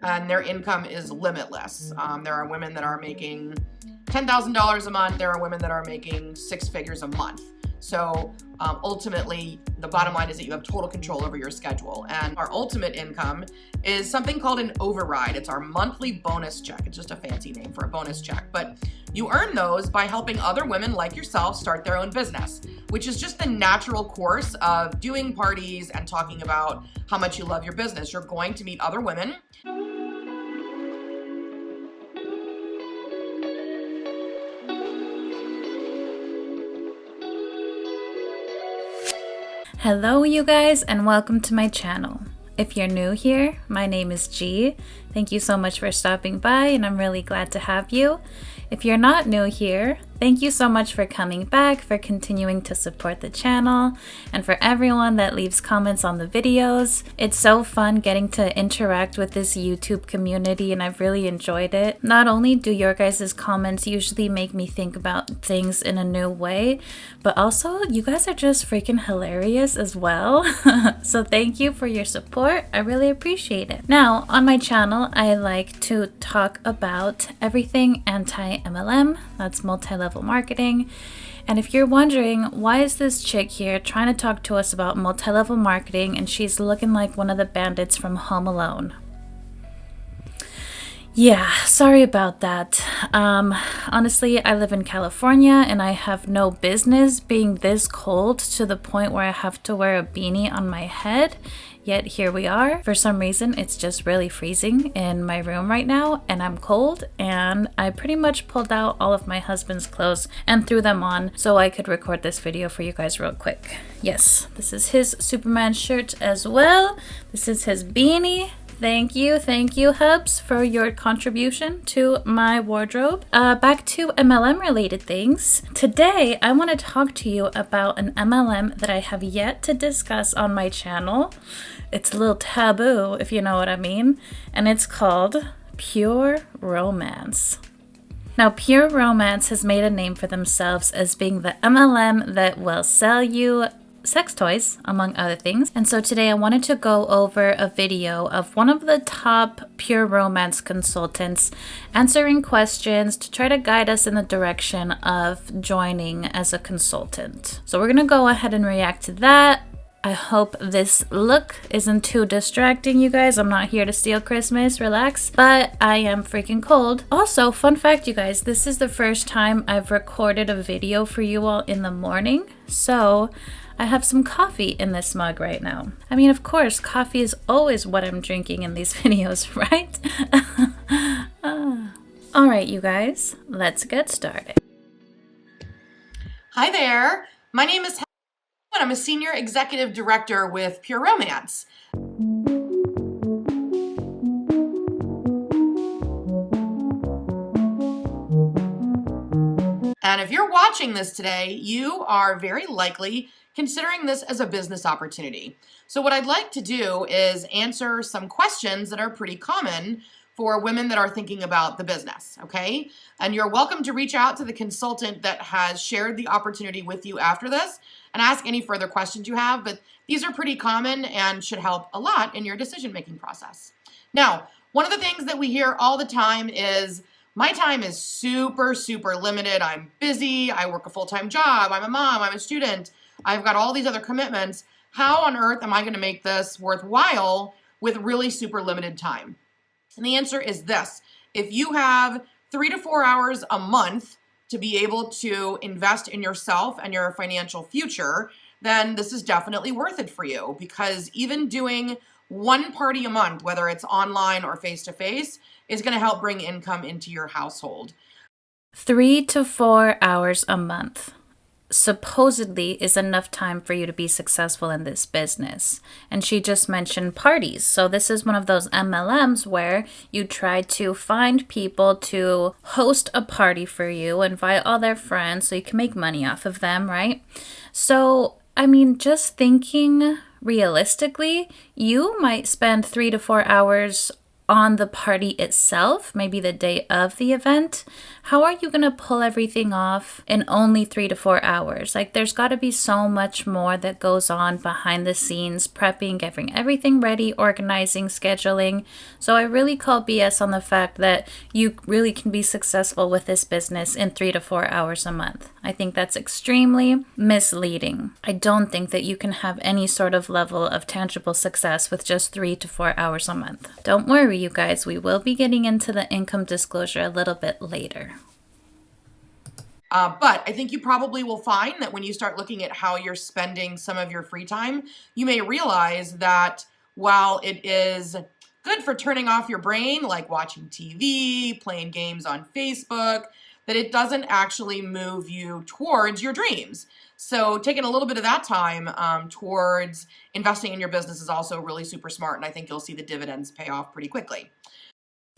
and their income is limitless. There are women that are making $10,000 a month. There are women that are making six figures a month. So ultimately, the bottom line is that you have total control over your schedule. And our ultimate income is something called an override. It's our monthly bonus check. It's just a fancy name for a bonus check. But you earn those by helping other women like yourself start their own business, which is just the natural course of doing parties and talking about how much you love your business. You're going to meet other women. Hello you guys, and welcome to my channel. If you're new here, my name is G. Thank you so much for stopping by, and I'm really glad to have you. If you're not new here, thank you so much for coming back, for continuing to support the channel, and for everyone that leaves comments on the videos. It's so fun getting to interact with this YouTube community, and I've really enjoyed it. Not only do your guys' comments usually make me think about things in a new way, but also you guys are just freaking hilarious as well. So thank you for your support. I really appreciate it. Now, on my channel, I like to talk about everything anti-MLM. That's multi-level marketing. And if you're wondering, why is this chick here trying to talk to us about multi-level marketing and she's looking like one of the bandits from Home Alone? Yeah, sorry about that. Honestly, I live in California and I have no business being this cold to the point where I have to wear a beanie on my head. Yet here we are. For some reason, it's just really freezing in my room right now and I'm cold, and I pretty much pulled out all of my husband's clothes and threw them on so I could record this video for you guys real quick. Yes, this is his Superman shirt as well. This is his beanie. Thank you, Hubs, for your contribution to my wardrobe. Back to MLM related things. Today, I want to talk to you about an MLM that I have yet to discuss on my channel. It's a little taboo, if you know what I mean, and it's called Pure Romance. Now, Pure Romance has made a name for themselves as being the MLM that will sell you sex toys, among other things. And so today I wanted to go over a video of one of the top Pure Romance consultants answering questions to try to guide us in the direction of joining as a consultant. So we're gonna go ahead and react to that. I hope this look isn't too distracting, you guys. I'm not here to steal Christmas, relax. But I am freaking cold. Also, fun fact, you guys, this is the first time I've recorded a video for you all in the morning. So I have some coffee in this mug right now. I mean, of course, coffee is always what I'm drinking in these videos, right? All right, you guys, let's get started. Hi there. My name is Helen, and I'm a Senior Executive Director with Pure Romance. And if you're watching this today, you are very likely considering this as a business opportunity. So what I'd like to do is answer some questions that are pretty common for women that are thinking about the business, okay? And you're welcome to reach out to the consultant that has shared the opportunity with you after this and ask any further questions you have, but these are pretty common and should help a lot in your decision-making process. Now, one of the things that we hear all the time is, my time is super, super limited. I'm busy, I work a full-time job, I'm a mom, I'm a student, I've got all these other commitments. How on earth am I going to make this worthwhile with really super limited time? And the answer is this. If you have 3 to 4 hours a month to be able to invest in yourself and your financial future, then this is definitely worth it for you, because even doing one party a month, whether it's online or face-to-face, is going to help bring income into your household. 3 to 4 hours a month supposedly is enough time for you to be successful in this business. And she just mentioned parties. So this is one of those MLMs where you try to find people to host a party for you, invite all their friends so you can make money off of them, right? So, I mean, just thinking realistically, you might spend 3 to 4 hours on the party itself, maybe the day of the event, how are you going to pull everything off in only 3 to 4 hours? Like, there's got to be so much more that goes on behind the scenes, prepping, getting everything ready, organizing, scheduling. So I really call BS on the fact that you really can be successful with this business in 3 to 4 hours a month. I think that's extremely misleading. I don't think that you can have any sort of level of tangible success with just 3 to 4 hours a month. Don't worry, you guys, we will be getting into the income disclosure a little bit later. But I think you probably will find that when you start looking at how you're spending some of your free time, you may realize that while it is good for turning off your brain, like watching TV, playing games on Facebook, that it doesn't actually move you towards your dreams. So taking a little bit of that time towards investing in your business is also really super smart, and I think you'll see the dividends pay off pretty quickly.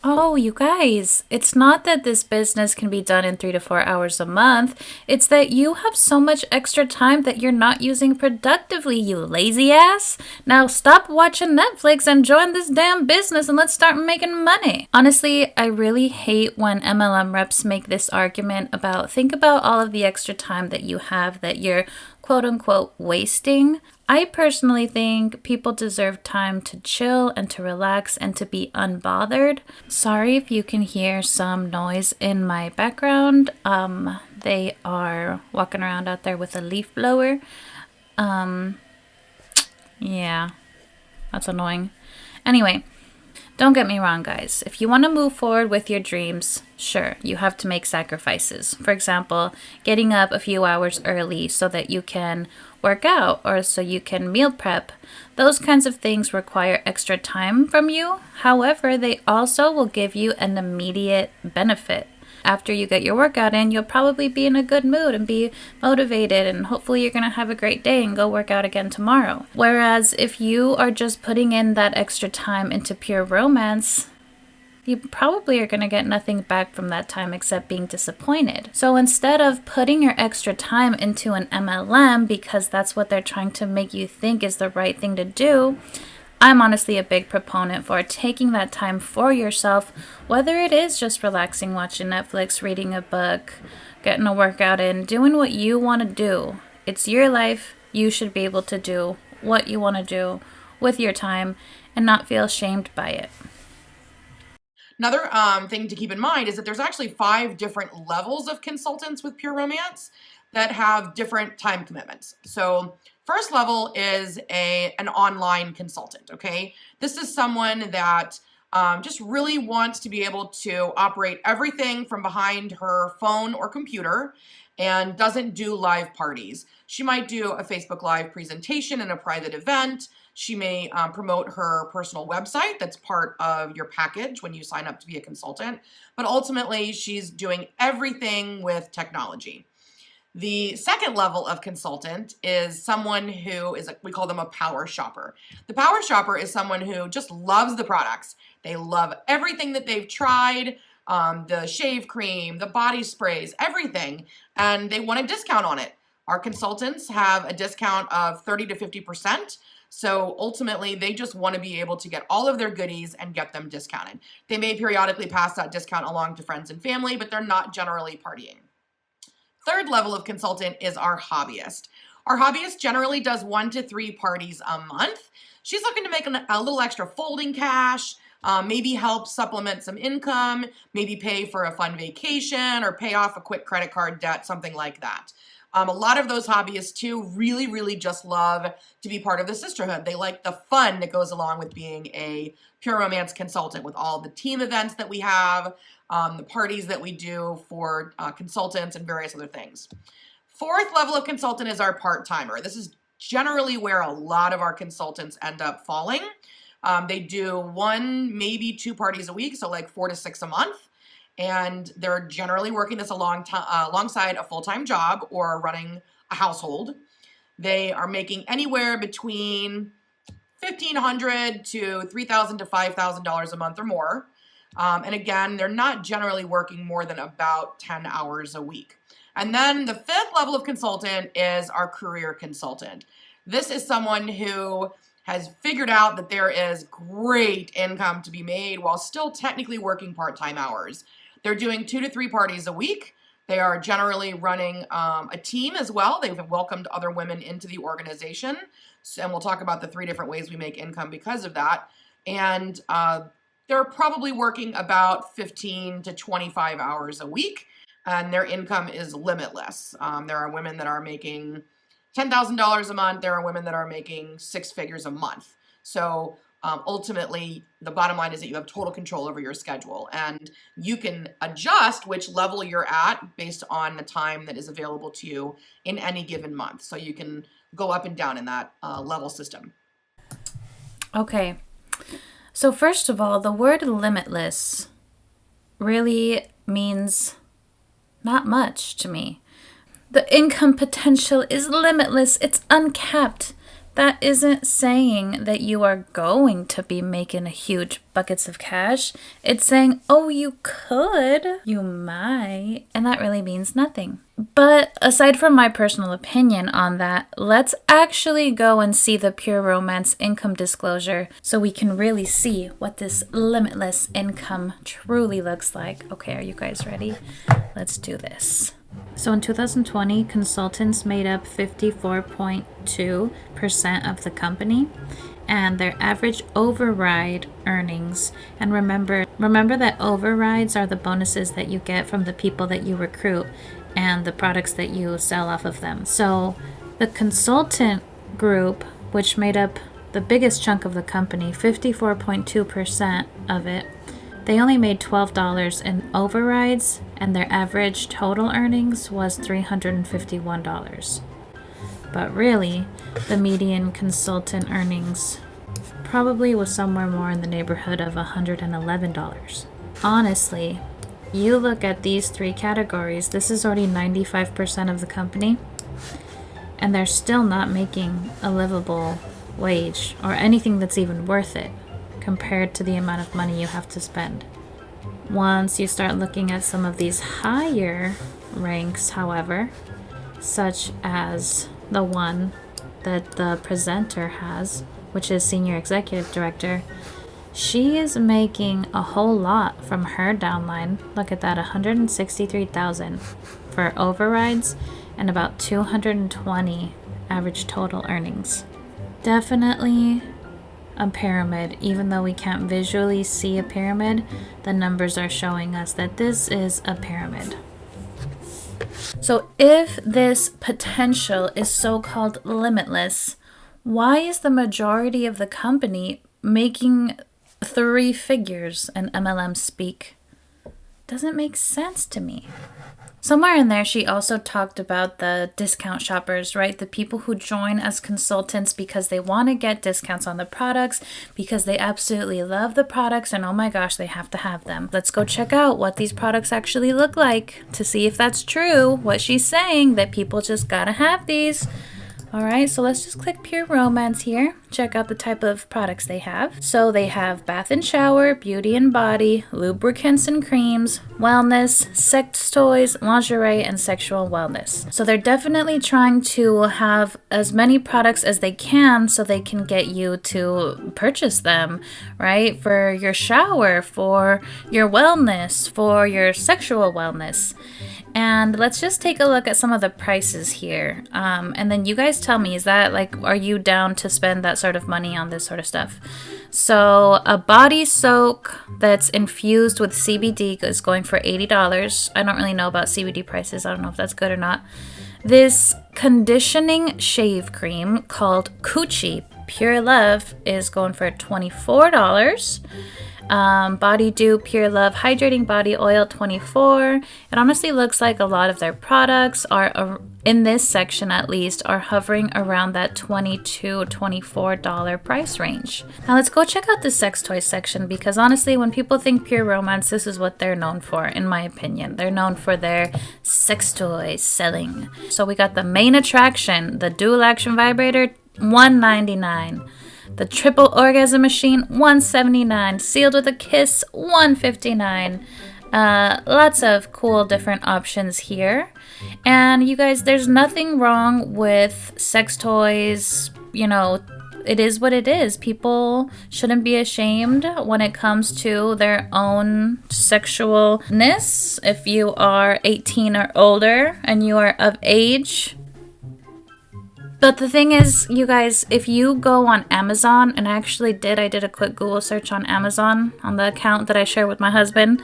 Oh, you guys, it's not that this business can be done in 3 to 4 hours a month. It's that you have so much extra time that you're not using productively, you lazy ass. Now stop watching Netflix and join this damn business and let's start making money. Honestly, I really hate when MLM reps make this argument about think about all of the extra time that you have that you're quote unquote wasting. I personally think people deserve time to chill and to relax and to be unbothered. Sorry if you can hear some noise in my background. They are walking around out there with a leaf blower. Yeah, that's annoying. Anyway, don't get me wrong, guys. If you want to move forward with your dreams, sure, you have to make sacrifices. For example, getting up a few hours early so that you can work out or so you can meal prep. Those kinds of things require extra time from you. However, they also will give you an immediate benefit. After you get your workout in, you'll probably be in a good mood and be motivated, and hopefully you're going to have a great day and go work out again tomorrow. Whereas if you are just putting in that extra time into pure romance, you probably are going to get nothing back from that time except being disappointed. So instead of putting your extra time into an MLM because that's what they're trying to make you think is the right thing to do, I'm honestly a big proponent for taking that time for yourself, whether it is just relaxing, watching Netflix, reading a book, getting a workout in, doing what you want to do. It's your life. You should be able to do what you want to do with your time and not feel shamed by it. Another thing to keep in mind is that there's actually 5 different levels of consultants with Pure Romance that have different time commitments. So first level is an online consultant, okay? This is someone that just really wants to be able to operate everything from behind her phone or computer and doesn't do live parties. She might do a Facebook Live presentation in a private event. She may promote her personal website that's part of your package when you sign up to be a consultant. But ultimately, she's doing everything with technology. The second level of consultant is someone who is, we call them a power shopper. The power shopper is someone who just loves the products. They love everything that they've tried, the shave cream, the body sprays, everything, and they want a discount on it. Our consultants have a discount of 30 to 50%. So ultimately, they just want to be able to get all of their goodies and get them discounted. They may periodically pass that discount along to friends and family, but they're not generally partying. Third level of consultant is our hobbyist. Our hobbyist generally does 1 to 3 parties a month. She's looking to make a little extra folding cash, maybe help supplement some income, maybe pay for a fun vacation or pay off a quick credit card debt, something like that. A lot of those hobbyists too really, really just love to be part of the sisterhood. They like the fun that goes along with being a Pure Romance consultant with all the team events that we have, the parties that we do for consultants and various other things. Fourth level of consultant is our part-timer. This is generally where a lot of our consultants end up falling. They do 1, maybe 2 parties a week, so like 4 to 6 a month. And they're generally working this alongside a full-time job or running a household. They are making anywhere between $1,500 to $3,000 to $5,000 a month or more. And again, they're not generally working more than about 10 hours a week. And then the 5th level of consultant is our career consultant. This is someone who has figured out that there is great income to be made while still technically working part-time hours. They're doing 2 to 3 parties a week. They are generally running a team as well. They've welcomed other women into the organization. And we'll talk about the 3 different ways we make income because of that. And they're probably working about 15 to 25 hours a week. And their income is limitless. There are women that are making $10,000 a month. There are women that are making 6 figures a month. So ultimately, the bottom line is that you have total control over your schedule, and you can adjust which level you're at based on the time that is available to you in any given month. So you can go up and down in that level system. Okay. So first of all, the word limitless really means not much to me. The income potential is limitless. It's uncapped. That isn't saying that you are going to be making huge buckets of cash. It's saying, oh, you could, you might, and that really means nothing. But aside from my personal opinion on that, let's actually go and see the Pure Romance income disclosure so we can really see what this limitless income truly looks like. Okay, are you guys ready? Let's do this. So in 2020, consultants made up 54.2% of the company, and their average override earnings, and remember that overrides are the bonuses that you get from the people that you recruit and the products that you sell off of them. So the consultant group, which made up the biggest chunk of the company, 54.2% of it, they only made $12 in overrides, and their average total earnings was $351. But really, the median consultant earnings probably was somewhere more in the neighborhood of $111. Honestly, you look at these 3 categories, this is already 95% of the company, and they're still not making a livable wage or anything that's even worth it compared to the amount of money you have to spend. Once you start looking at some of these higher ranks, however, such as the one that the presenter has, which is Senior Executive Director, she is making a whole lot from her downline. Look at that, $163,000 for overrides and about $220 average total earnings. Definitely a pyramid. Even though we can't visually see a pyramid, the numbers are showing us that this is a pyramid. So if this potential is so-called limitless, why is the majority of the company making 3 figures in MLM speak? Doesn't make sense to me. Somewhere in there, she also talked about the discount shoppers, right? The people who join as consultants because they want to get discounts on the products, because they absolutely love the products, and oh my gosh, they have to have them. Let's go check out what these products actually look like to see if that's true, what she's saying, that people just gotta have these. All right, so let's just click Pure Romance here. Check out the type of products they have. So they have bath and shower, beauty and body, lubricants and creams, wellness, sex toys, lingerie, and sexual wellness. So they're definitely trying to have as many products as they can so they can get you to purchase them, right? For your shower, for your wellness, for your sexual wellness. And let's just take a look at some of the prices here. And then you guys tell me, are you down to spend that sort of money on this sort of stuff? So a body soak that's infused with CBD is going for $80. I don't really know about CBD prices. I don't know if that's good or not. This conditioning shave cream called Coochie Pure Love is going for $24. Body Dew Pure Love Hydrating Body Oil, $24. It honestly looks like a lot of their products are, in this section at least, are hovering around that $22, $24 price range. Now let's go check out the sex toy section, because honestly, when people think Pure Romance, this is what they're known for, in my opinion. They're known for their sex toy selling. So we got the main attraction, the dual action vibrator, $199. The triple orgasm machine, $179. Sealed with a kiss, $159. Lots of cool different options here. And you guys, there's nothing wrong with sex toys, it is what it is. People shouldn't be ashamed when it comes to their own sexualness. If you are 18 or older and you are of age. But the thing is, you guys, if you go on Amazon, and I did a quick Google search on Amazon on the account that I share with my husband.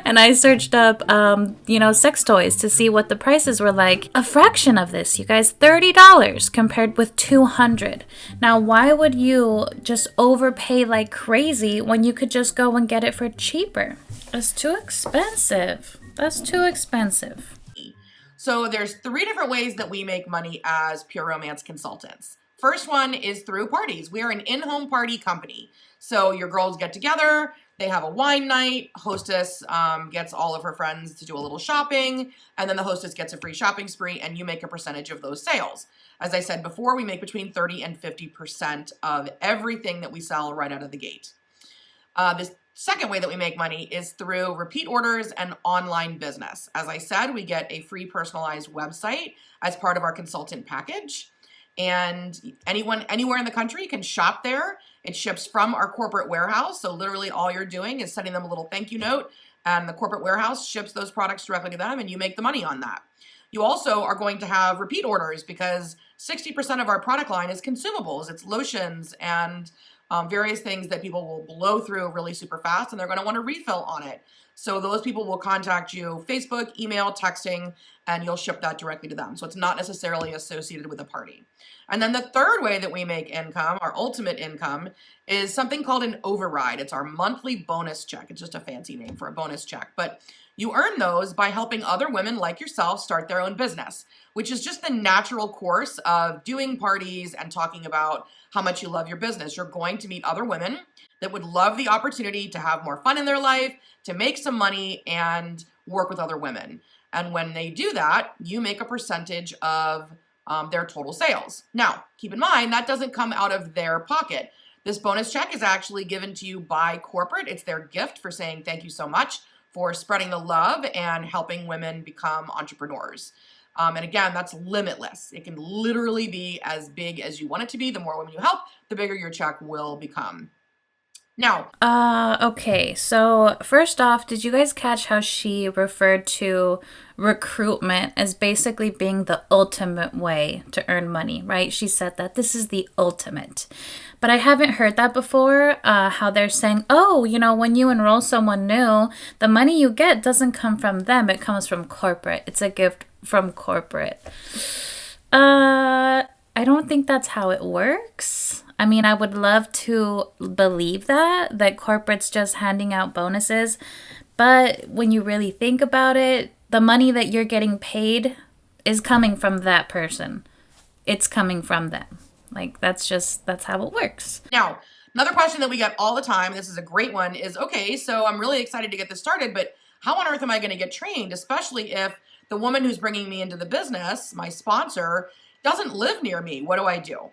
And I searched up, sex toys to see what the prices were like. A fraction of this, you guys, $30 compared with $200. Now, why would you just overpay like crazy when you could just go and get it for cheaper? It's too expensive. That's too expensive. So there's 3 different ways that we make money as Pure Romance consultants. First one is through parties. We are an in-home party company. So your girls get together, they have a wine night, hostess gets all of her friends to do a little shopping, and then the hostess gets a free shopping spree, and you make a percentage of those sales. As I said before, we make between 30 and 50% of everything that we sell right out of the gate. This second way that we make money is through repeat orders and online business. As I said, we get a free personalized website as part of our consultant package. And anyone anywhere in the country can shop there. It ships from our corporate warehouse. So literally all you're doing is sending them a little thank you note, and the corporate warehouse ships those products directly to them, and you make the money on that. You also are going to have repeat orders because 60% of our product line is consumables. It's lotions and various things that people will blow through really super fast, and they're going to want to refill on it. So those people will contact you Facebook, email, texting, and you'll ship that directly to them. So it's not necessarily associated with a party. And then the third way that we make income, our ultimate income, is something called an override. It's our monthly bonus check. It's just a fancy name for a bonus check. But you earn those by helping other women like yourself start their own business, which is just the natural course of doing parties and talking about how much you love your business. You're going to meet other women that would love the opportunity to have more fun in their life, to make some money, and work with other women. And when they do that, you make a percentage of their total sales. Now, keep in mind, that doesn't come out of their pocket. This bonus check is actually given to you by corporate. It's their gift for saying thank you so much for spreading the love and helping women become entrepreneurs. And again, that's limitless. It can literally be as big as you want it to be. The more women you help, the bigger your check will become. Now, okay. So first off, did you guys catch how she referred to recruitment as basically being the ultimate way to earn money, right? She said that this is the ultimate. But I haven't heard that before, how they're saying, oh, when you enroll someone new, the money you get doesn't come from them. It comes from corporate. It's a gift from corporate. I don't think that's how it works. I mean, I would love to believe that corporate's just handing out bonuses. But when you really think about it, the money that you're getting paid is coming from that person. It's coming from them. Like, that's how it works. Now, another question that we get all the time, this is a great one, is, okay, so I'm really excited to get this started, but how on earth am I going to get trained, especially if the woman who's bringing me into the business, my sponsor, doesn't live near me? What do I do?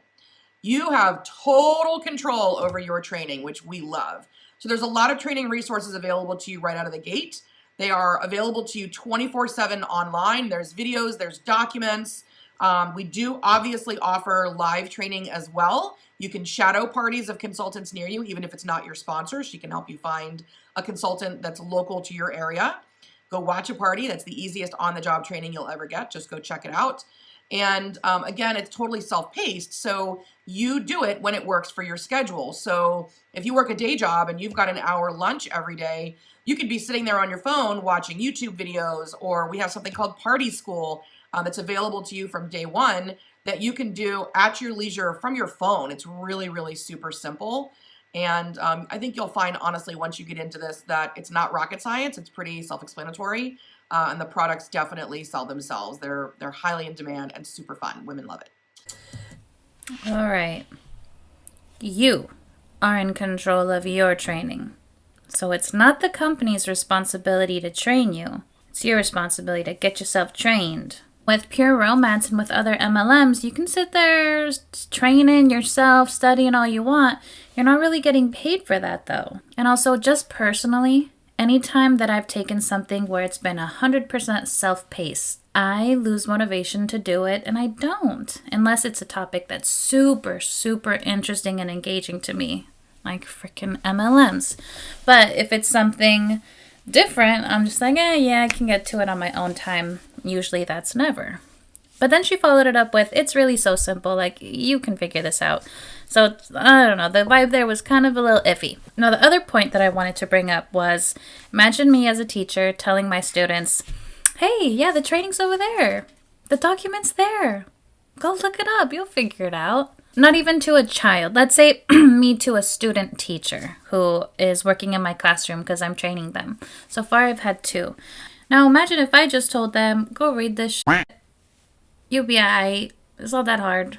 You have total control over your training, which we love. So there's a lot of training resources available to you right out of the gate. They are available to you 24/7 online. There's videos, there's documents. We do obviously offer live training as well. You can shadow parties of consultants near you, even if it's not your sponsor. She can help you find a consultant that's local to your area. Go watch a party. That's the easiest on-the-job training you'll ever get. Just go check it out. And again, it's totally self-paced, so you do it when it works for your schedule. So if you work a day job and you've got an hour lunch every day, you could be sitting there on your phone watching YouTube videos, or we have something called Party School that's available to you from day one that you can do at your leisure from your phone. It's really, really super simple. And I think you'll find, honestly, once you get into this, that it's not rocket science. It's pretty self-explanatory. And the products definitely sell themselves. They're highly in demand and super fun. Women love it. All right. You are in control of your training. So it's not the company's responsibility to train you. It's your responsibility to get yourself trained. With Pure Romance and with other MLMs, you can sit there training yourself, studying all you want. You're not really getting paid for that, though. And also, just personally, anytime that I've taken something where it's been 100% self-paced, I lose motivation to do it, and I don't, unless it's a topic that's super, super interesting and engaging to me, like freaking MLMs. But if it's something different, I'm just like, yeah, I can get to it on my own time. Usually that's never. But then she followed it up with, it's really so simple, like, you can figure this out. So, I don't know, the vibe there was kind of a little iffy. Now, the other point that I wanted to bring up was, imagine me as a teacher telling my students, hey, yeah, the training's over there. The document's there. Go look it up. You'll figure it out. Not even to a child. Let's say me to a student teacher who is working in my classroom because I'm training them. So far, I've had 2. Now, imagine if I just told them, go read this shit. You'll be alright. It's not that hard.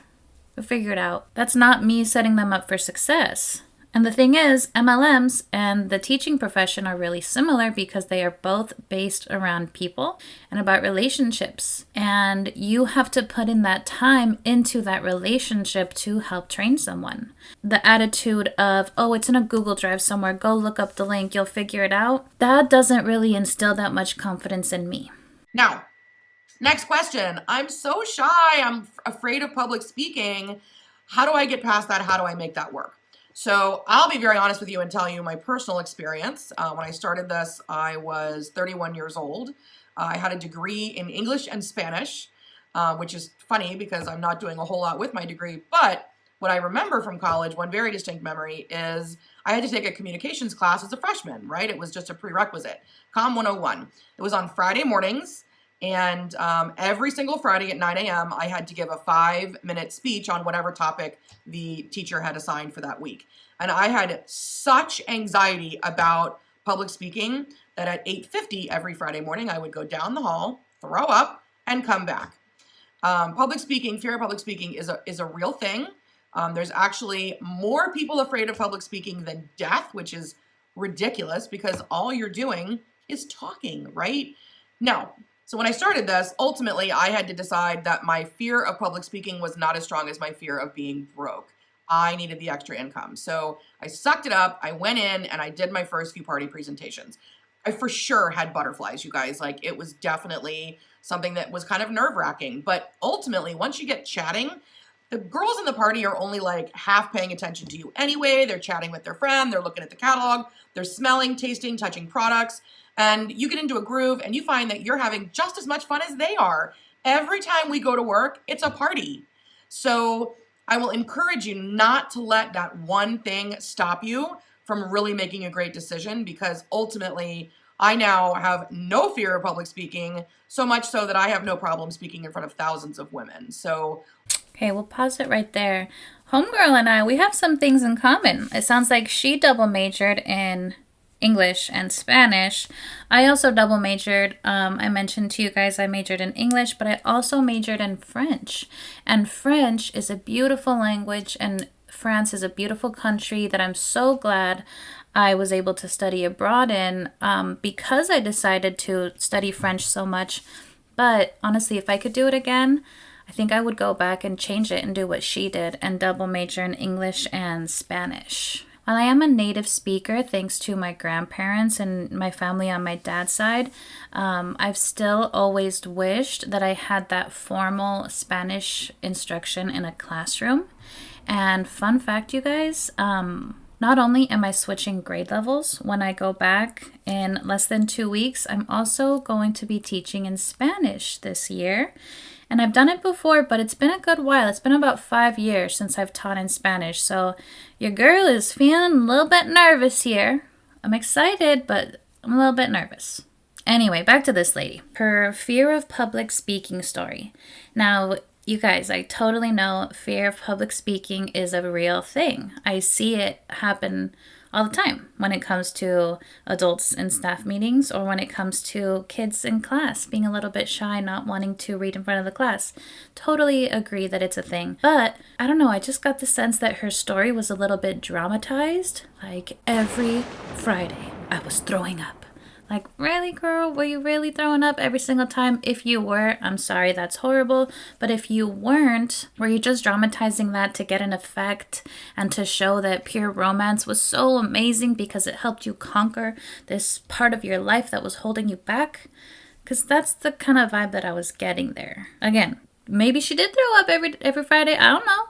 You'll figure it out. That's not me setting them up for success. And the thing is, MLMs and the teaching profession are really similar because they are both based around people and about relationships. And you have to put in that time into that relationship to help train someone. The attitude of, oh, it's in a Google Drive somewhere, go look up the link, you'll figure it out, that doesn't really instill that much confidence in me. Now, next question. I'm so shy. I'm afraid of public speaking. How do I get past that? How do I make that work? So I'll be very honest with you and tell you my personal experience. When I started this, I was 31 years old. I had a degree in English and Spanish, which is funny because I'm not doing a whole lot with my degree. But what I remember from college, one very distinct memory, is I had to take a communications class as a freshman, right? It was just a prerequisite, Com 101. It was on Friday mornings. And every single Friday at 9 a.m., I had to give a 5-minute speech on whatever topic the teacher had assigned for that week. And I had such anxiety about public speaking that at 8:50 every Friday morning, I would go down the hall, throw up, and come back. Public speaking, fear of public speaking is a real thing. There's actually more people afraid of public speaking than death, which is ridiculous because all you're doing is talking, right? Now, so when I started this, ultimately, I had to decide that my fear of public speaking was not as strong as my fear of being broke. I needed the extra income. So I sucked it up. I went in and I did my first few party presentations. I for sure had butterflies, you guys. Like, it was definitely something that was kind of nerve-wracking. But ultimately, once you get chatting, the girls in the party are only like half paying attention to you anyway. They're chatting with their friend. They're looking at the catalog. They're smelling, tasting, touching products. And you get into a groove and you find that you're having just as much fun as they are. Every time we go to work, it's a party. So I will encourage you not to let that one thing stop you from really making a great decision, because ultimately I now have no fear of public speaking, so much so that I have no problem speaking in front of thousands of women. So okay, we'll pause it right there. Homegirl and I, we have some things in common. It sounds like she double majored in English and Spanish. I also double majored. I mentioned to you guys I majored in English, but I also majored in French. And French is a beautiful language, and France is a beautiful country that I'm so glad I was able to study abroad in, because I decided to study French so much. But honestly, if I could do it again, I think I would go back and change it and do what she did and double major in English and Spanish. While I am a native speaker, thanks to my grandparents and my family on my dad's side, I've still always wished that I had that formal Spanish instruction in a classroom. And fun fact, you guys, not only am I switching grade levels when I go back in less than 2 weeks, I'm also going to be teaching in Spanish this year. And I've done it before, but it's been a good while. It's been about 5 years since I've taught in Spanish. So your girl is feeling a little bit nervous here. I'm excited, but I'm a little bit nervous. Anyway, back to this lady. Her fear of public speaking story. Now, you guys, I totally know fear of public speaking is a real thing. I see it happen all the time when it comes to adults in staff meetings, or when it comes to kids in class being a little bit shy, not wanting to read in front of the class. Totally agree that it's a thing. But I don't know, I just got the sense that her story was a little bit dramatized. Like every Friday I was throwing up. Like, really, girl? Were you really throwing up every single time? If you were, I'm sorry, that's horrible. But if you weren't, were you just dramatizing that to get an effect and to show that Pure Romance was so amazing because it helped you conquer this part of your life that was holding you back? Because that's the kind of vibe that I was getting there. Again, maybe she did throw up every Friday. I don't know.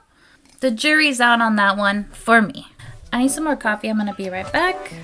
The jury's out on that one for me. I need some more coffee. I'm going to be right back.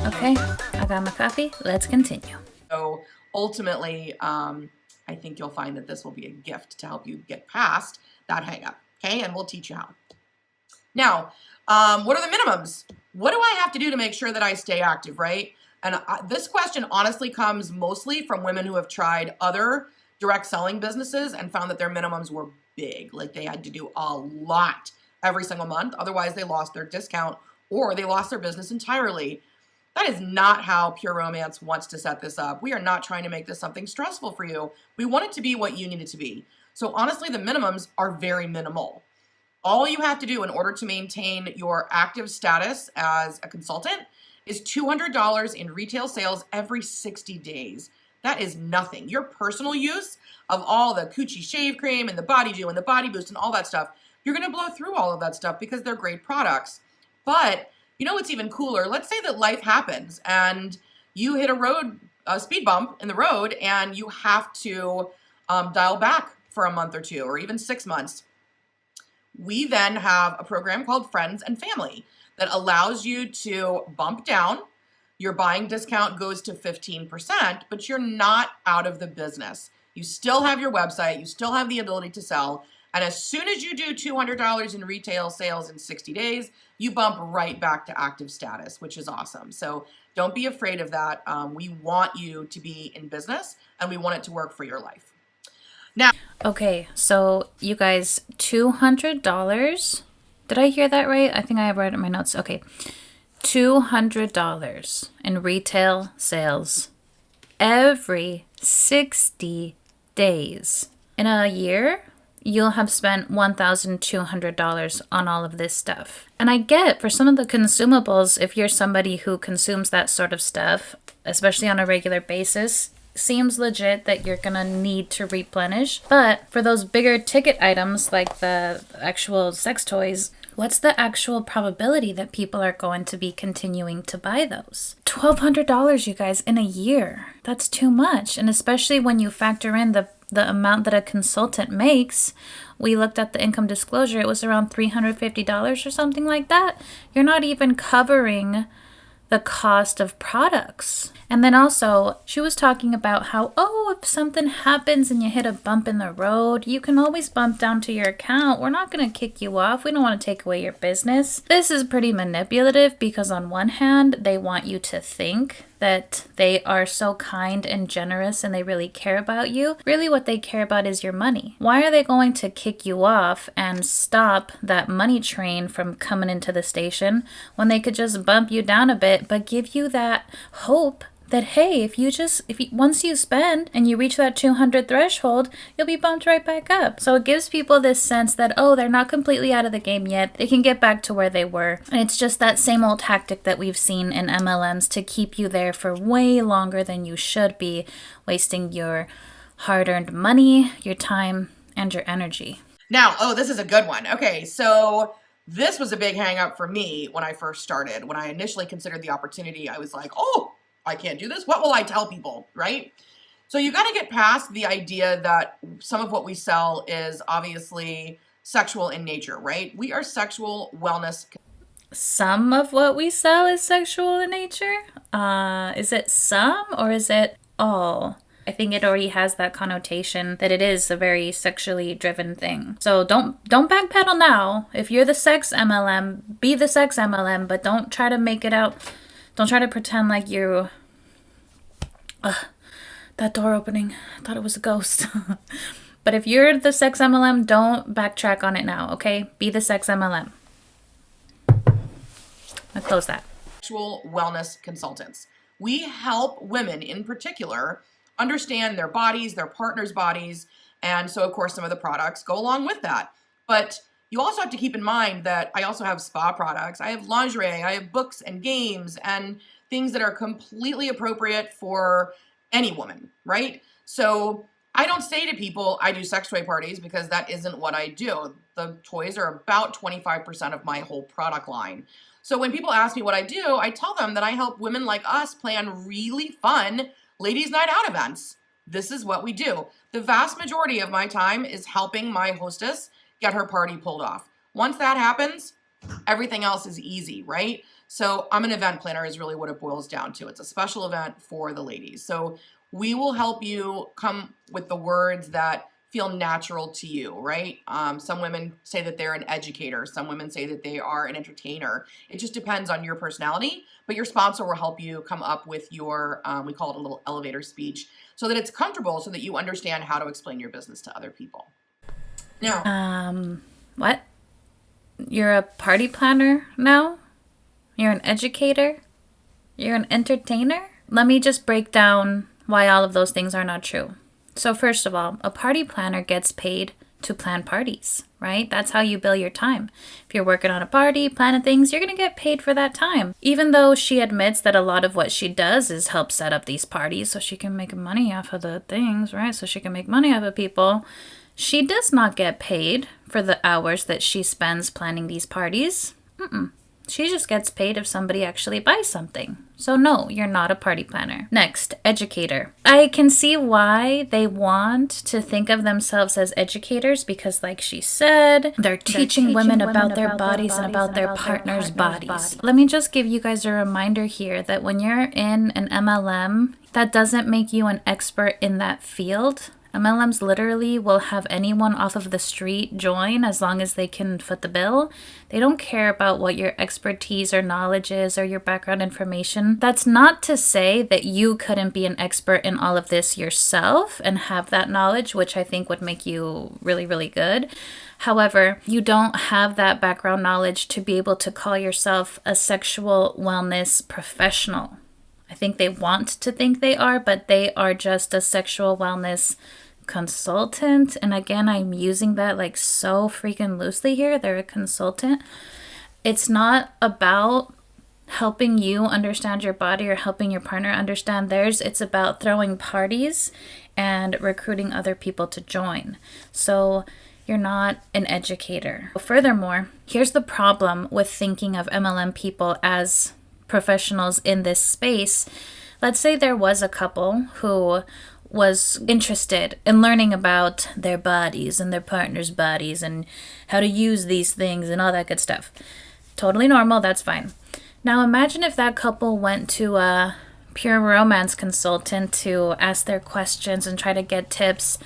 Okay, I got my coffee. Let's continue. So ultimately, I think you'll find that this will be a gift to help you get past that hang up. Okay, and we'll teach you how. Now, what are the minimums? What do I have to do to make sure that I stay active, right? And this question honestly comes mostly from women who have tried other direct selling businesses and found that their minimums were big. Like they had to do a lot every single month. Otherwise, they lost their discount or they lost their business entirely. That is not how Pure Romance wants to set this up. We are not trying to make this something stressful for you. We want it to be what you need it to be. So honestly, the minimums are very minimal. All you have to do in order to maintain your active status as a consultant is $200 in retail sales every 60 days. That is nothing. Your personal use of all the Coochie shave cream and the Body Dew and the Body Boost and all that stuff, you're going to blow through all of that stuff because they're great products. But you know what's even cooler? Let's say that life happens and you hit a speed bump in the road, and you have to dial back for a month or two or even 6 months. We then have a program called Friends and Family that allows you to bump down. Your buying discount goes to 15%, but you're not out of the business. You still have your website. You still have the ability to sell. And as soon as you do $200 in retail sales in 60 days, you bump right back to active status, which is awesome. So don't be afraid of that. We want you to be in business, and we want it to work for your life. Now, okay, so you guys, $200. Did I hear that right? I think I read it in my notes. Okay, $200 in retail sales every 60 days. In a year, you'll have spent $1,200 on all of this stuff. And I get for some of the consumables, if you're somebody who consumes that sort of stuff, especially on a regular basis, seems legit that you're gonna need to replenish. But for those bigger ticket items like the actual sex toys, what's the actual probability that people are going to be continuing to buy those? $1,200, you guys, in a year. That's too much. And especially when you factor in the amount that a consultant makes. We looked at the income disclosure. It was around $350 or something like that. You're not even covering the cost of products. And then also, she was talking about how, if something happens and you hit a bump in the road, you can always bump down to your account. We're not going to kick you off. We don't want to take away your business. This is pretty manipulative because on one hand, they want you to think that they are so kind and generous and they really care about you. Really what they care about is your money. Why are they going to kick you off and stop that money train from coming into the station when they could just bump you down a bit but give you that hope that, hey, once you spend and you reach that 200 threshold, you'll be bumped right back up. So it gives people this sense that, they're not completely out of the game yet. They can get back to where they were. And it's just that same old tactic that we've seen in MLMs to keep you there for way longer than you should be, wasting your hard-earned money, your time, and your energy. Now, this is a good one. Okay, so this was a big hang up for me when I first started. When I initially considered the opportunity, I was like, I can't do this. What will I tell people, right? So you got to get past the idea that some of what we sell is obviously sexual in nature, right? We are sexual wellness. Some of what we sell is sexual in nature? Is it some or is it all? I think it already has that connotation that it is a very sexually driven thing. So don't backpedal now. If you're the sex MLM, be the sex MLM, but don't try to make it out. Don't try to pretend like you That door opening. I thought it was a ghost. But if you're the sex MLM, don't backtrack on it now, okay? Be the sex MLM. I'll close that. Sexual wellness consultants. We help women in particular understand their bodies, their partner's bodies, and so of course some of the products go along with that. But you also have to keep in mind that I also have spa products, I have lingerie, I have books and games and things that are completely appropriate for any woman, right? So I don't say to people, I do sex toy parties, because that isn't what I do. The toys are about 25% of my whole product line. So when people ask me what I do, I tell them that I help women like us plan really fun ladies' night out events. This is what we do. The vast majority of my time is helping my hostess get her party pulled off. Once that happens, everything else is easy, right? So I'm an event planner is really what it boils down to. It's a special event for the ladies. So we will help you come with the words that feel natural to you, right? Some women say that they're an educator. Some women say that they are an entertainer. It just depends on your personality, but your sponsor will help you come up with your, we call it a little elevator speech, so that it's comfortable, so that you understand how to explain your business to other people. Now, What? You're a party planner now? You're an educator? You're an entertainer? Let me just break down why all of those things are not true. So first of all, a party planner gets paid to plan parties, right? That's how you bill your time. If you're working on a party, planning things, you're going to get paid for that time. Even though she admits that a lot of what she does is help set up these parties so she can make money off of the things, right? So she can make money off of people. She does not get paid for the hours that she spends planning these parties. She just gets paid if somebody actually buys something. So no, you're not a party planner. Next, educator. I can see why they want to think of themselves as educators, because like she said, they're teaching women about their bodies and about their partner's bodies. Let me just give you guys a reminder here that when you're in an MLM, that doesn't make you an expert in that field. MLMs literally will have anyone off of the street join as long as they can foot the bill. They don't care about what your expertise or knowledge is or your background information. That's not to say that you couldn't be an expert in all of this yourself and have that knowledge, which I think would make you really, really good. However, you don't have that background knowledge to be able to call yourself a sexual wellness professional. I think they want to think they are, but they are just a sexual wellness consultant. And again, I'm using that like so freaking loosely here. They're a consultant. It's not about helping you understand your body or helping your partner understand theirs. It's about throwing parties and recruiting other people to join. So you're not an educator. Furthermore, here's the problem with thinking of MLM people as professionals in this space. Let's say there was a couple who was interested in learning about their bodies and their partner's bodies and how to use these things and all that good stuff. Totally normal, that's fine. Now imagine if that couple went to a Pure Romance consultant to ask their questions and try to get tips.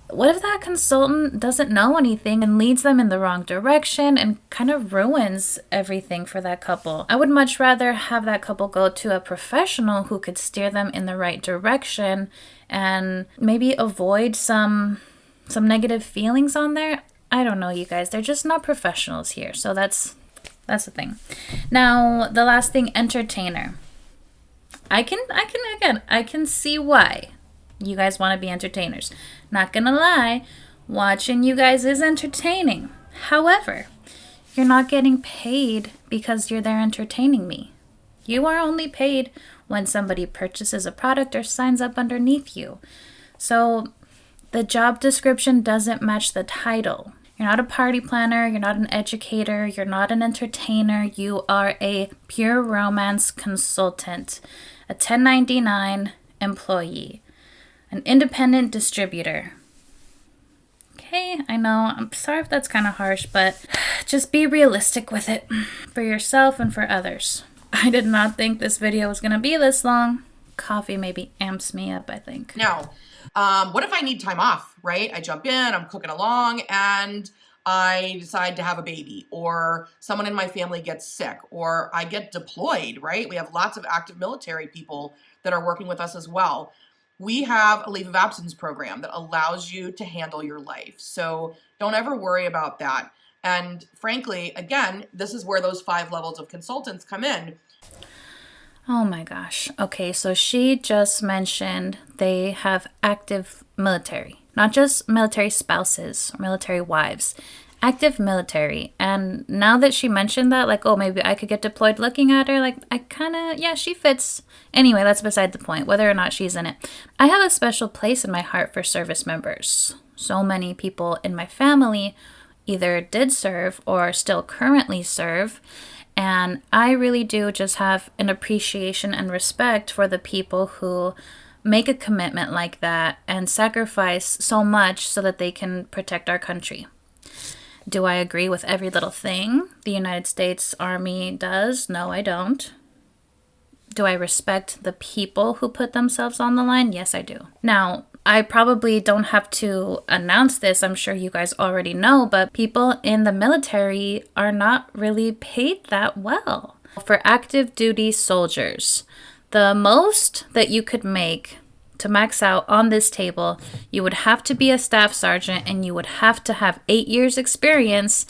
What if that consultant doesn't know anything and leads them in the wrong direction and kind of ruins everything for that couple? I would much rather have that couple go to a professional who could steer them in the right direction and maybe avoid some negative feelings on there. I don't know, you guys. They're just not professionals here. So that's the thing. Now, the last thing, entertainer. I can see why you guys want to be entertainers. Not gonna lie, watching you guys is entertaining. However, you're not getting paid because you're there entertaining me. You are only paid when somebody purchases a product or signs up underneath you. So the job description doesn't match the title. You're not a party planner, you're not an educator, you're not an entertainer, you are a pure romance consultant, a 1099 employee, an independent distributor. Okay, I know, I'm sorry if that's kind of harsh, but just be realistic with it for yourself and for others. I did not think this video was going to be this long. Coffee maybe amps me up, I think. Now, what if I need time off, right? I jump in, I'm cooking along, and I decide to have a baby, or someone in my family gets sick, or I get deployed, right? We have lots of active military people that are working with us as well. we have a leave of absence program that allows you to handle your life. So don't ever worry about that. And frankly, again, this is where those 5 levels of consultants come in. Oh my gosh. Okay, so she just mentioned they have active military, not just military spouses or military wives, active military. And now that she mentioned that, like, oh, maybe I could get deployed looking at her, like, I kind of, yeah, she fits. Anyway, that's beside the point, whether or not she's in it. I have a special place in my heart for service members. So many people in my family either did serve or still currently serve. And I really do just have an appreciation and respect for the people who make a commitment like that and sacrifice so much so that they can protect our country. Do I agree with every little thing the United States Army does? No, I don't. Do I respect the people who put themselves on the line? Yes, I do. Now, I probably don't have to announce this. I'm sure you guys already know, but people in the military are not really paid that well. For active duty soldiers, the most that you could make to max out on this table, you would have to be a staff sergeant and you would have to have 8 years experience.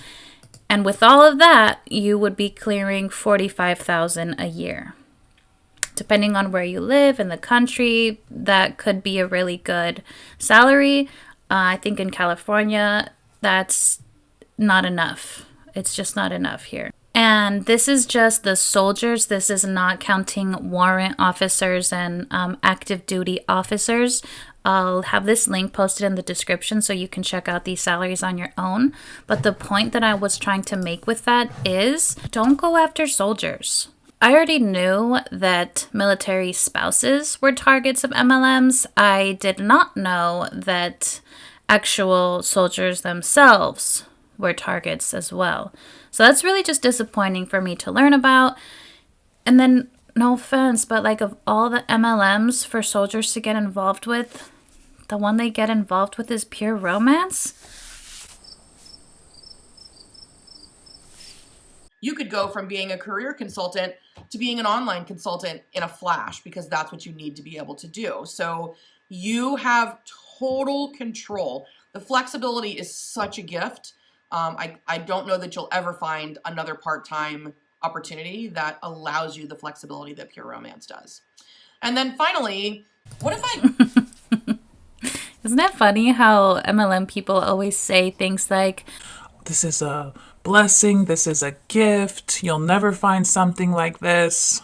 And with all of that, you would be clearing $45,000 a year. Depending on where you live in the country, that could be a really good salary. I think in California, that's not enough. It's just not enough here. And this is just the soldiers. This is not counting warrant officers and active duty officers. I'll have this link posted in the description so you can check out these salaries on your own. But the point that I was trying to make with that is don't go after soldiers. I already knew that military spouses were targets of MLMs. I did not know that actual soldiers themselves were targets as well. So that's really just disappointing for me to learn about. And then, no offense, but like of all the MLMs for soldiers to get involved with, the one they get involved with is Pure Romance? You could go from being a career consultant to being an online consultant in a flash because that's what you need to be able to do. So you have total control. The flexibility is such a gift. I don't know that you'll ever find another part-time opportunity that allows you the flexibility that Pure Romance does. And then finally, what if I... Isn't that funny how MLM people always say things like, this is a blessing, this is a gift, you'll never find something like this.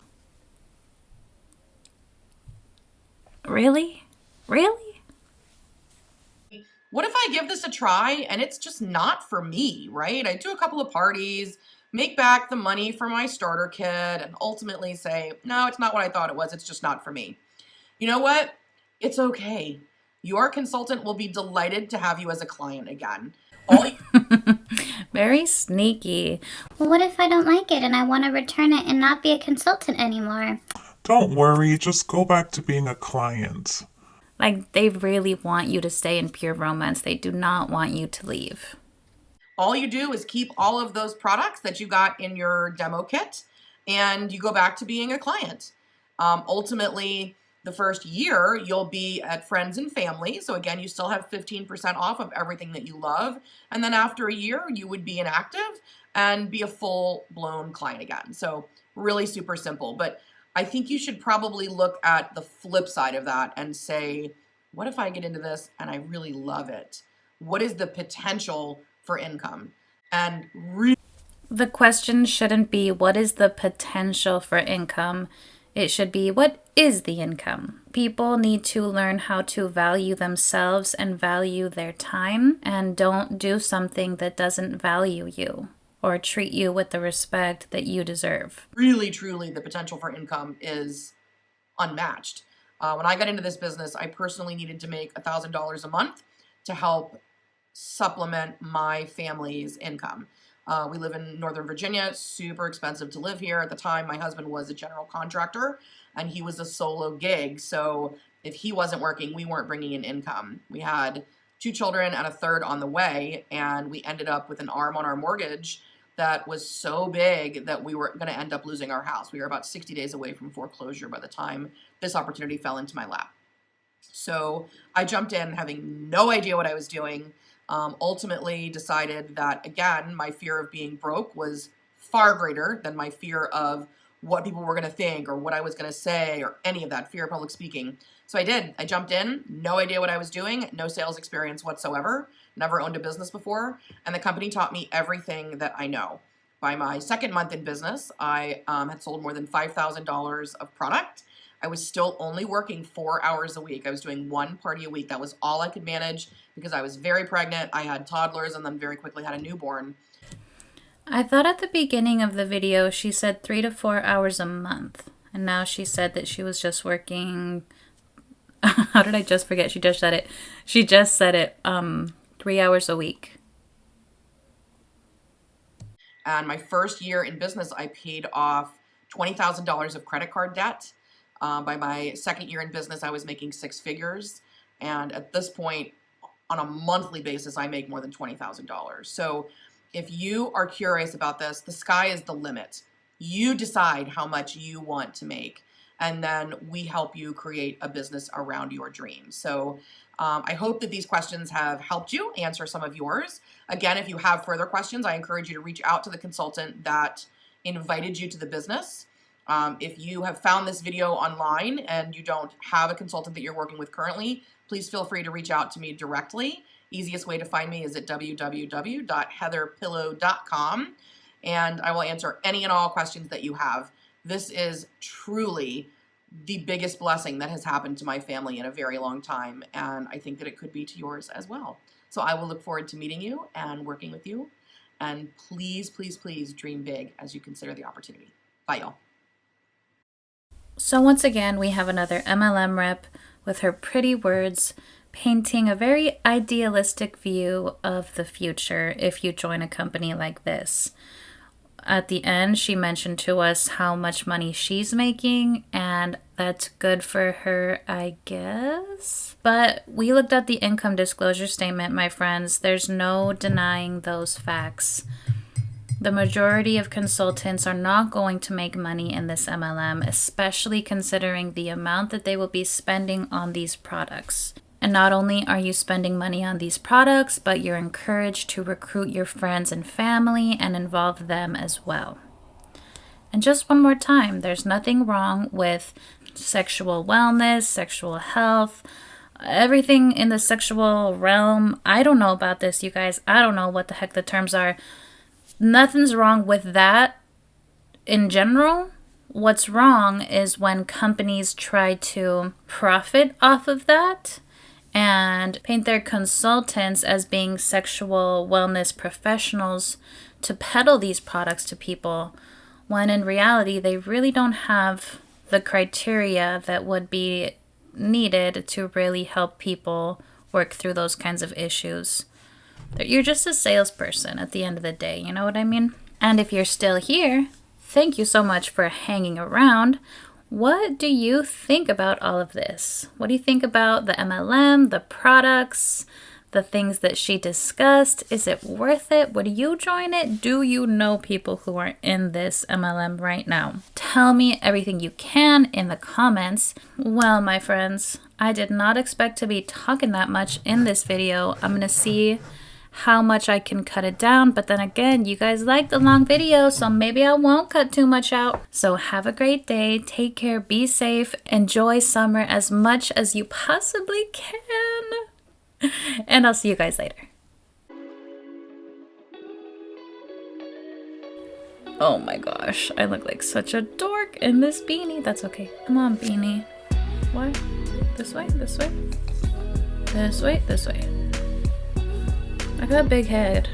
Really? Really? What if I give this a try and it's just not for me, right? I do a couple of parties, make back the money for my starter kit, and ultimately say, no, it's not what I thought it was. It's just not for me. You know what? It's okay. Your consultant will be delighted to have you as a client again. Very sneaky. Well, what if I don't like it and I want to return it and not be a consultant anymore? Don't worry, just go back to being a client. Like, they really want you to stay in Pure Romance. They do not want you to leave. All you do is keep all of those products that you got in your demo kit and you go back to being a client. Ultimately, the first year, you'll be at friends and family. So again, you still have 15% off of everything that you love. And then after a year, you would be inactive and be a full-blown client again. So really super simple. But I think you should probably look at the flip side of that and say, what if I get into this and I really love it? What is the potential for income? And the question shouldn't be, what is the potential for income? It should be, what is the income? People need to learn how to value themselves and value their time, and don't do something that doesn't value you or treat you with the respect that you deserve. Really, truly, the potential for income is unmatched. When I got into this business, I personally needed to make $1,000 a month to help supplement my family's income. We live in Northern Virginia. It's super expensive to live here. At the time, my husband was a general contractor and he was a solo gig. So if he wasn't working, we weren't bringing in income. We had 2 children and a third on the way, and we ended up with an arm on our mortgage that was so big that we were going to end up losing our house. We were about 60 days away from foreclosure by the time this opportunity fell into my lap. So I jumped in having no idea what I was doing. Ultimately decided that, again, my fear of being broke was far greater than my fear of what people were going to think or what I was going to say or any of that, fear of public speaking. So I did. I jumped in, no idea what I was doing, no sales experience whatsoever, never owned a business before, and the company taught me everything that I know. By my second month in business, I had sold more than $5,000 of product. I was still only working 4 hours a week. I was doing one party a week. That was all I could manage because I was very pregnant. I had toddlers and then very quickly had a newborn. I thought at the beginning of the video she said 3 to 4 hours a month. And now she said that she was just working... How did I just forget? She just said it. She just said it 3 hours a week. And my first year in business, I paid off $20,000 of credit card debt. By my second year in business, I was making six figures. And at this point, on a monthly basis, I make more than $20,000. So if you are curious about this, the sky is the limit. You decide how much you want to make. And then we help you create a business around your dreams. So I hope that these questions have helped you answer some of yours. Again, if you have further questions, I encourage you to reach out to the consultant that invited you to the business. If you have found this video online and you don't have a consultant that you're working with currently, please feel free to reach out to me directly. Easiest way to find me is at www.heatherpillow.com, and I will answer any and all questions that you have. This is truly the biggest blessing that has happened to my family in a very long time, and I think that it could be to yours as well. So I will look forward to meeting you and working with you, and please, please, please dream big as you consider the opportunity. Bye, y'all. So once again, we have another MLM rep with her pretty words painting a very idealistic view of the future if you join a company like this. At the end, she mentioned to us how much money she's making, and that's good for her, I guess. But we looked at the income disclosure statement, my friends. There's no denying those facts. The majority of consultants are not going to make money in this MLM, especially considering the amount that they will be spending on these products. And not only are you spending money on these products, but you're encouraged to recruit your friends and family and involve them as well. And just one more time, there's nothing wrong with sexual wellness, sexual health, everything in the sexual realm. I don't know about this, you guys. I don't know what the heck the terms are. Nothing's wrong with that in general. What's wrong is when companies try to profit off of that and paint their consultants as being sexual wellness professionals to peddle these products to people, when in reality they really don't have the criteria that would be needed to really help people work through those kinds of issues. You're just a salesperson at the end of the day, you know what I mean? And if you're still here, thank you so much for hanging around. What do you think about all of this? What do you think about the MLM, the products, the things that she discussed? Is it worth it? Would you join it? Do you know people who are in this MLM right now? Tell me everything you can in the comments. Well, my friends, I did not expect to be talking that much in this video. I'm going to see how much I can cut it down, but then again, you guys like the long videos, so maybe I won't cut too much out. So have a great day, take care, be safe, enjoy summer as much as you possibly can, and I'll see you guys later. Oh my gosh, I look like such a dork in this beanie. That's okay. Come on, beanie. What? This way, this way, this way, this way. I got a big head.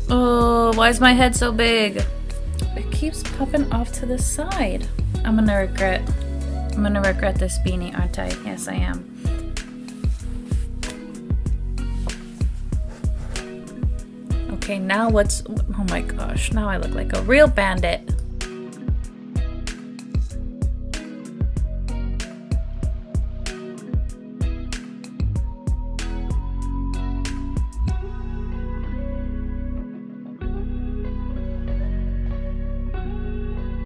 Oh, why is my head so big? It keeps popping off to the side. I'm gonna regret this beanie, aren't I? Yes, I am. Okay, now oh my gosh, now I look like a real bandit.